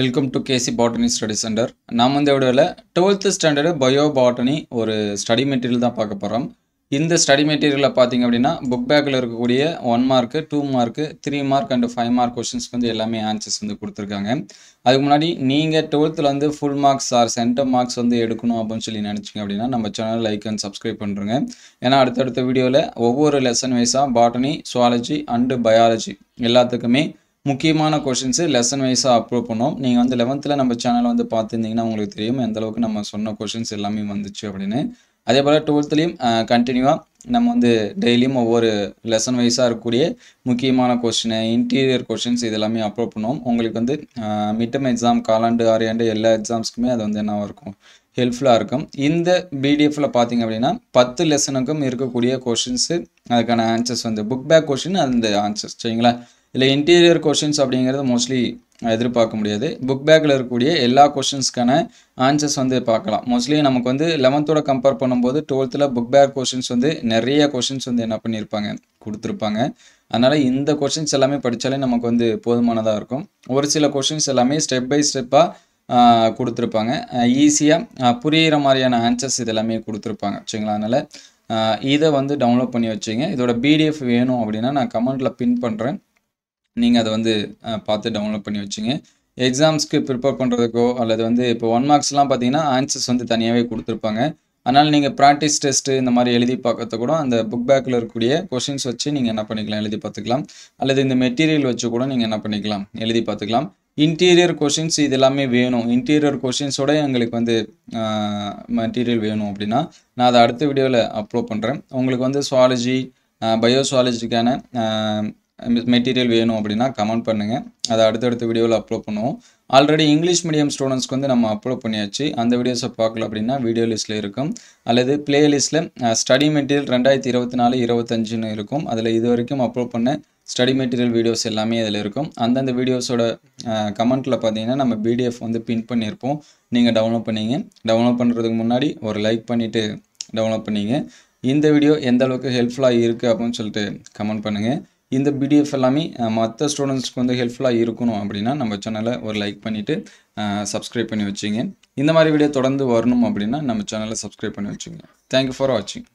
Welcome to KC botany study centre. நாம் இந்த வீடியோவில் 12th ஸ்டாண்டர்டு பயோ பாட்டனி ஒரு ஸ்டடி மெட்டீரியல் தான் பார்க்க போகிறோம். இந்த ஸ்டடி மெட்டீரியலில் பார்த்தீங்க அப்படின்னா புக் பேக்கில் இருக்கக்கூடிய 1 mark 2 mark 3 mark and 5 mark கொஸ்டின்ஸ்க்கு வந்து எல்லாமே ஆன்சர்ஸ் வந்து கொடுத்துருக்காங்க. அதுக்கு முன்னாடி நீங்கள் 12th வந்து full marks or centre marks வந்து எடுக்கணும் அப்படின்னு சொல்லி நினச்சிங்க அப்படின்னா நம்ம சேனல் லைக் அண்ட் சப்ஸ்கிரைப் பண்ணுறேங்க. ஏன்னா அடுத்தடுத்த வீடியோவில் ஒவ்வொரு லெசன் வைஸாக பாட்டனி, சுவாலஜி அண்டு பயாலஜி எல்லாத்துக்குமே முக்கியமான கொஷின்ஸு லெசன் வைஸாக அப்லோட் பண்ணோம். நீங்கள் வந்து 11th நம்ம சேனலை வந்து பார்த்துருந்தீங்கன்னா உங்களுக்கு தெரியும் எந்த அளவுக்கு நம்ம சொன்ன கொஷின்ஸ் எல்லாமே வந்துச்சு அப்படின்னு. அதே போல் 12th கண்டினியூவாக நம்ம வந்து டெய்லியும் ஒவ்வொரு லெசன் வைஸாக இருக்கக்கூடிய முக்கியமான கொஷின், இன்டீரியர் கொஷின்ஸ் இது எல்லாமே அப்லோட் பண்ணுவோம். உங்களுக்கு வந்து மிட்டம் எக்ஸாம், காலாண்டு, ஆரியாண்டு எல்லா எக்ஸாம்ஸ்க்குமே அது வந்து என்னவாக இருக்கும், ஹெல்ப்ஃபுல்லாக இருக்கும். இந்த பிடிஎஃப்பில் பார்த்தீங்க அப்படின்னா 10 லெசனுக்கும் இருக்கக்கூடிய கொஷின்ஸு, அதுக்கான ஆன்சர்ஸ் வந்து புக் பேக் கொஷின், அந்த ஆன்சர்ஸ் சரிங்களா. இல்லை இன்டீரியர் கொஷின்ஸ் அப்படிங்கிறது மோஸ்ட்லி எதிர்பார்க்க முடியாது. புக் பேக்கில் இருக்கக்கூடிய எல்லா கொஷின்ஸ்க்கான ஆன்சர்ஸ் வந்து பார்க்கலாம். மோஸ்ட்லி நமக்கு வந்து 11th கம்பேர் பண்ணும்போது 12th புக் பேக் கொஷின்ஸ் வந்து நிறைய கொஷின்ஸ் வந்து என்ன பண்ணியிருப்பாங்க, கொடுத்துருப்பாங்க. அதனால் இந்த கொஷின்ஸ் எல்லாமே படித்தாலே நமக்கு வந்து போதுமானதாக இருக்கும். ஒரு சில கொஷின்ஸ் எல்லாமே ஸ்டெப் பை ஸ்டெப்பாக கொடுத்துருப்பாங்க. ஈஸியாக புரிகிற மாதிரியான ஆன்சர்ஸ் இது எல்லாமே கொடுத்துருப்பாங்க சரிங்களா. அதனால் இதை வந்து டவுன்லோட் பண்ணி வச்சுங்க. இதோட பிடிஎஃப் வேணும் அப்படின்னா நான் கமெண்ட்டில் பின் பண்ணுறேன். நீங்கள் அதை வந்து பார்த்து டவுன்லோட் பண்ணி வச்சுங்க. எக்ஸாம்ஸ்க்கு ப்ரிப்பேர் பண்ணுறதுக்கோ அல்லது வந்து இப்போ 1 மார்க்ஸ்லாம் பார்த்தீங்கன்னா ஆன்சர்ஸ் வந்து தனியாகவே கொடுத்துருப்பாங்க. அதனால் நீங்கள் ப்ராக்டிஸ் டெஸ்ட்டு இந்த மாதிரி எழுதி பார்க்கறது கூட அந்த புக் பேக்கில் இருக்கக்கூடிய கொஷின்ஸ் வச்சு நீங்கள் என்ன பண்ணிக்கலாம், எழுதி பார்த்துக்கலாம். அல்லது இந்த மெட்டீரியல் வச்சு கூட நீங்கள் என்ன பண்ணிக்கலாம், எழுதி பார்த்துக்கலாம். இன்டீரியர் கொஷின்ஸ் இது எல்லாமே வேணும், இன்டீரியர் கொஷின்ஸோட எங்களுக்கு வந்து மெட்டீரியல் வேணும் அப்படின்னா நான் அதை அடுத்த வீடியோவில் அப்லோட் பண்ணுறேன். உங்களுக்கு வந்து சுவாலஜி, பயோசுவாலஜிக்கான மெட்டீரியல் வேணும் அப்படின்னா கமெண்ட் பண்ணுங்கள். அதை அடுத்தடுத்த வீடியோவில் அப்லோட் பண்ணுவோம். ஆல்ரெடி இங்கிலீஷ் மீடியம் ஸ்டூடெண்ட்ஸ்க்கு வந்து நம்ம அப்லோட் பண்ணியாச்சு. அந்த வீடியோஸை பார்க்கல அப்படின்னா வீடியோ லிஸ்ட்டில் இருக்கும். அல்லது பிளேலிஸ்ட்டில் ஸ்டடி மெட்டீரியல் 2024-25 இருக்கும். அதில் இது வரைக்கும் அப்லோட் பண்ண ஸ்டடி மெட்டீரியல் வீடியோஸ் எல்லாமே அதில் இருக்கும். அந்தந்த வீடியோஸோட கமெண்ட்டில் பார்த்தீங்கன்னா நம்ம பிடிஎஃப் வந்து பின் பண்ணியிருப்போம். நீங்கள் டவுன்லோட் பண்ணிங்க. டவுன்லோட் பண்ணுறதுக்கு முன்னாடி ஒரு லைக் பண்ணிவிட்டு டவுன்லோட் பண்ணிங்க. இந்த வீடியோ எந்த அளவுக்கு ஹெல்ப்ஃபுல்லாக இருக்குது அப்படின்னு சொல்லிட்டு கமெண்ட் பண்ணுங்கள். இந்த பிடிஎஃப் எல்லாமே மற்ற ஸ்டூடெண்ட்ஸ்க்கு வந்து ஹெல்ப்ஃபுல்லாக இருக்கணும் அப்படின்னா நம்ம சேனலை ஒரு லைக் பண்ணிவிட்டு சப்ஸ்கிரைப் பண்ணி வச்சுங்க. இந்த மாதிரி வீடியோ தொடர்ந்து வரணும் அப்படின்னா நம்ம சேனலை சப்ஸ்கிரைப் பண்ணி வச்சுங்க. தேங்க்யூ ஃபார் வாட்சிங்.